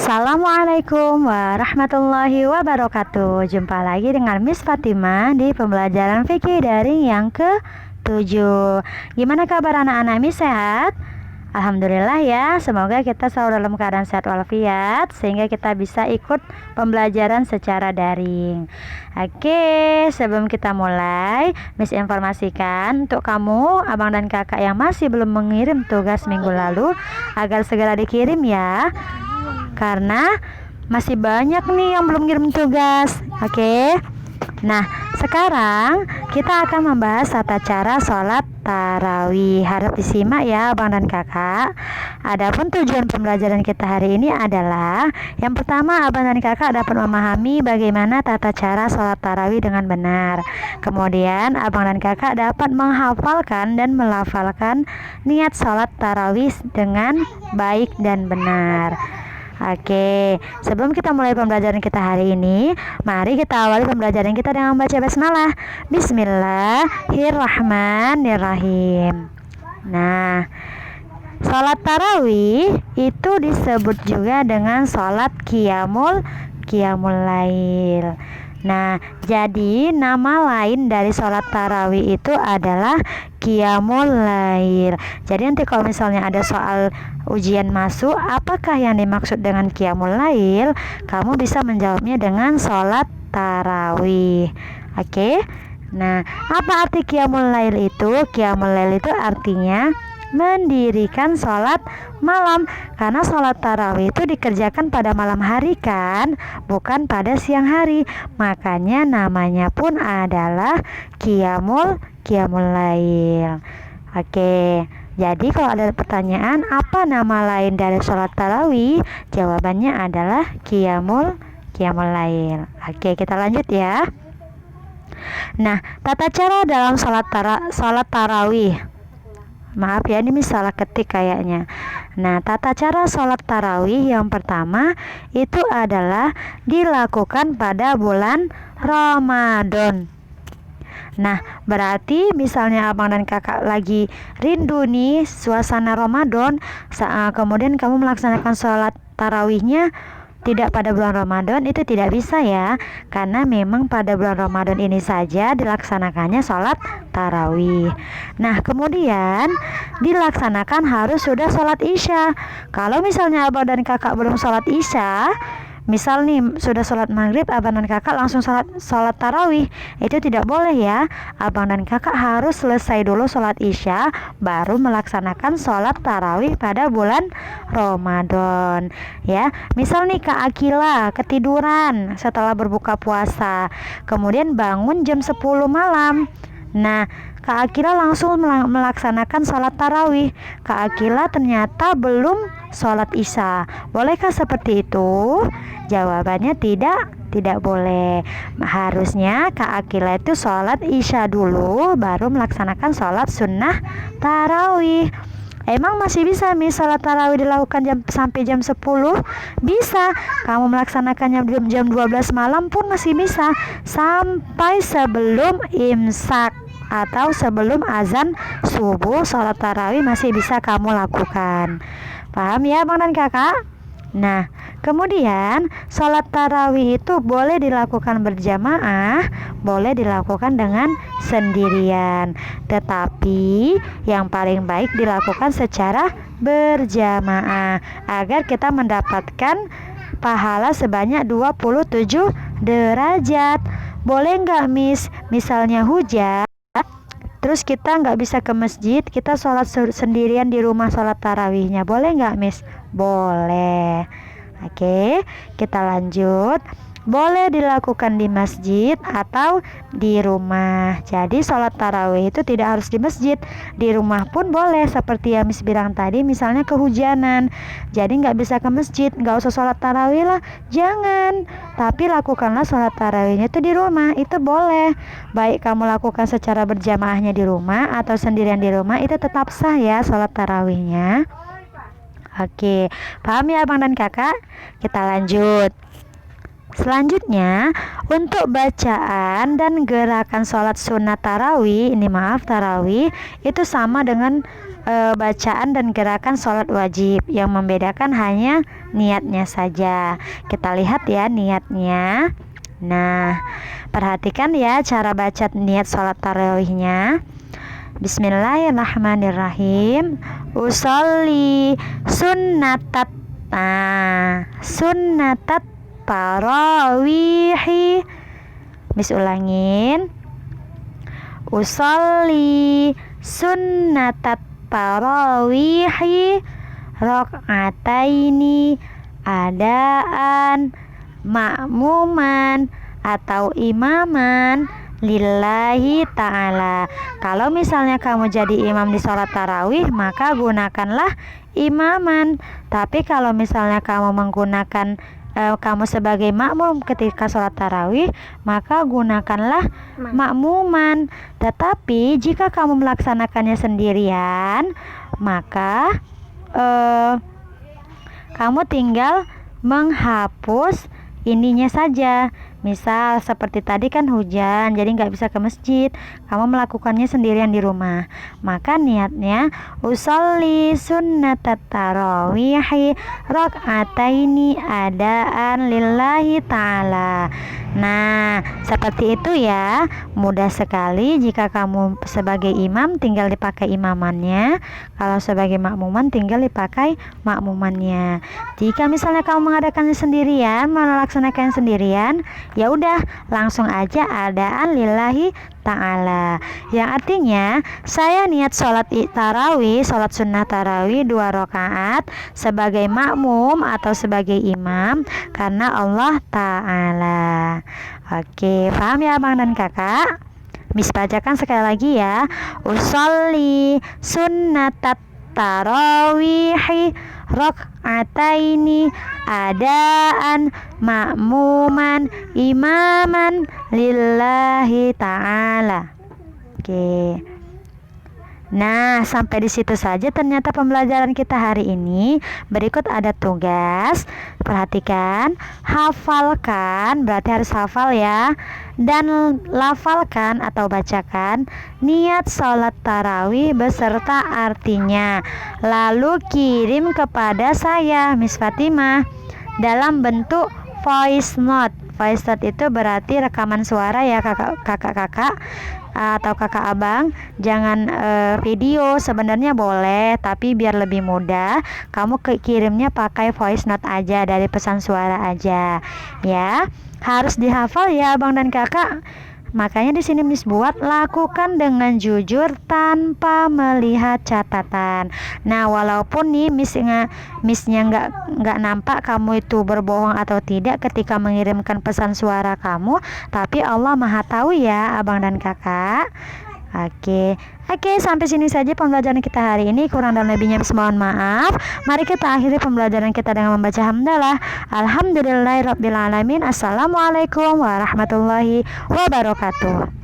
Assalamualaikum warahmatullahi wabarakatuh. Jumpa lagi dengan Miss Fatimah di pembelajaran fikih daring yang ke-7. Gimana kabar anak-anak Miss, sehat? Alhamdulillah ya, semoga kita selalu dalam keadaan sehat walafiat sehingga kita bisa ikut pembelajaran secara daring. Oke, sebelum kita mulai, Miss informasikan untuk kamu, abang dan kakak yang masih belum mengirim tugas minggu lalu agar segera dikirim ya. Karena masih banyak nih yang belum kirim tugas. Oke. Nah, sekarang kita akan membahas tata cara sholat tarawih. Harap disimak ya abang dan kakak. Adapun tujuan pembelajaran kita hari ini adalah yang pertama, abang dan kakak dapat memahami bagaimana tata cara sholat tarawih dengan benar. Kemudian abang dan kakak dapat menghafalkan dan melafalkan niat sholat tarawih dengan baik dan benar. Oke, sebelum kita mulai pembelajaran kita hari ini, mari kita awali pembelajaran kita dengan membaca basmalah. Bismillahirrahmanirrahim. Nah, sholat tarawih itu disebut juga dengan sholat qiyamul lail. Nah, jadi nama lain dari sholat tarawih itu adalah qiyamul lail. Jadi nanti kalau misalnya ada soal ujian masuk, apakah yang dimaksud dengan qiyamul lail, kamu bisa menjawabnya dengan sholat tarawih. Oke? Nah, apa arti qiyamul lail itu? Qiyamul lail itu artinya mendirikan sholat malam, karena sholat tarawih itu dikerjakan pada malam hari kan, bukan pada siang hari. Makanya namanya pun adalah qiyamul lail. Oke, jadi kalau ada pertanyaan apa nama lain dari sholat tarawih, jawabannya adalah qiyamul lail. Oke, kita lanjut ya. Nah, tata cara dalam sholat tarawih. Maaf ya, ini salah ketik kayaknya. Nah, tata cara sholat tarawih yang pertama itu adalah dilakukan pada bulan Ramadan. Nah, berarti misalnya abang dan kakak lagi rindu nih suasana Ramadan, kemudian kamu melaksanakan sholat tarawihnya tidak pada bulan Ramadan, itu tidak bisa ya, karena memang pada bulan Ramadan ini saja dilaksanakannya sholat tarawih. Nah, kemudian dilaksanakan harus sudah sholat isya. Kalau misalnya abang dan kakak belum sholat isya, misal nih sudah sholat maghrib, abang dan kakak langsung sholat tarawih, itu tidak boleh ya. Abang dan kakak harus selesai dulu sholat isya, baru melaksanakan sholat tarawih pada bulan Ramadan ya. Misal nih Kak Akila ketiduran setelah berbuka puasa, kemudian bangun jam 10 malam. Nah, Kak Akila langsung melaksanakan sholat tarawih. Kak Akila ternyata belum sholat isya. Bolehkah seperti itu? Jawabannya tidak boleh. Harusnya Kak Akila itu sholat isya dulu, baru melaksanakan sholat sunnah tarawih. Emang masih bisa sholat tarawih dilakukan sampai jam 10? Bisa. Kamu melaksanakannya jam 12 malam pun masih bisa, sampai sebelum imsak atau sebelum azan subuh, sholat tarawih masih bisa kamu lakukan. Paham ya bang dan kakak? Nah, kemudian sholat tarawih itu boleh dilakukan berjamaah, boleh dilakukan dengan sendirian. Tetapi yang paling baik dilakukan secara berjamaah agar kita mendapatkan pahala sebanyak 27 derajat. Boleh nggak Miss, misalnya hujan, terus kita nggak bisa ke masjid, kita sholat sendirian di rumah sholat tarawihnya, boleh nggak Miss? Boleh. Oke, kita lanjut. Boleh dilakukan di masjid atau di rumah. Jadi sholat tarawih itu tidak harus di masjid, di rumah pun boleh. Seperti yang Miss bilang tadi, misalnya kehujanan, jadi nggak bisa ke masjid, nggak usah sholat tarawih lah, jangan. Tapi lakukanlah sholat tarawihnya itu di rumah, itu boleh. Baik kamu lakukan secara berjamaahnya di rumah atau sendirian di rumah, itu tetap sah ya sholat tarawihnya. Oke, paham ya abang dan kakak? Kita lanjut. Selanjutnya, untuk bacaan dan gerakan sholat sunat tarawih, tarawih itu sama dengan bacaan dan gerakan sholat wajib. Yang membedakan hanya niatnya saja. Kita lihat ya niatnya. Nah, perhatikan ya cara baca niat sholat tarawihnya. Bismillahirrahmanirrahim. Usolli sunnatat sunnatat tarawihi. Ulangin. Usolli sunnatat tarawihi rakaataini adaan ma'muman atau imaman lillahi ta'ala. Kalau misalnya kamu jadi imam di sholat tarawih, maka gunakanlah imaman. Tapi kalau misalnya kamu menggunakan kamu sebagai makmum ketika sholat tarawih, maka gunakanlah makmuman. Tetapi jika kamu melaksanakannya sendirian, maka kamu tinggal menghapus ininya saja. Misal seperti tadi kan hujan, jadi nggak bisa ke masjid, kamu melakukannya sendirian di rumah. Maka niatnya usolli sunnatat tarawihi rakaataini adaan lillahi ta'ala. Nah, seperti itu ya. Mudah sekali. Jika kamu sebagai imam tinggal dipakai imamannya, kalau sebagai makmuman tinggal dipakai makmumannya. Jika misalnya kamu mengadakannya sendirian, melaksanakan sendirian, ya udah langsung aja adaan lillahi ta'ala, yang artinya saya niat sholat tarawih, sholat sunnah tarawih 2 rakaat sebagai makmum atau sebagai imam karena Allah Ta'ala. Oke, paham ya abang dan kakak? Bacakan sekali lagi ya. Usolli sunnatat tarawihi rakaataini adaan ma'muman imaman lillahi ta'ala. Oke. Nah, sampai di situ saja ternyata pembelajaran kita hari ini. Berikut ada tugas. Perhatikan, hafalkan, berarti harus hafal ya. Dan lafalkan atau bacakan niat sholat tarawih beserta artinya. Lalu kirim kepada saya, Miss Fatimah, dalam bentuk voice note. Voice note itu berarti rekaman suara ya kakak-kakak atau kakak abang. Jangan video, sebenarnya boleh, tapi biar lebih mudah kamu kirimnya pakai voice note aja, dari pesan suara aja ya. Harus dihafal ya abang dan kakak. Makanya di sini Miss buat lakukan dengan jujur tanpa melihat catatan. Nah, walaupun nih Missnya nggak nampak kamu itu berbohong atau tidak ketika mengirimkan pesan suara kamu, tapi Allah Maha tahu ya abang dan kakak. Oke, sampai sini saja pembelajaran kita hari ini. Kurang dan lebihnya mohon maaf. Mari kita akhiri pembelajaran kita dengan membaca hamdalah. Alhamdulillahirabbil alamin. Assalamualaikum warahmatullahi wabarakatuh.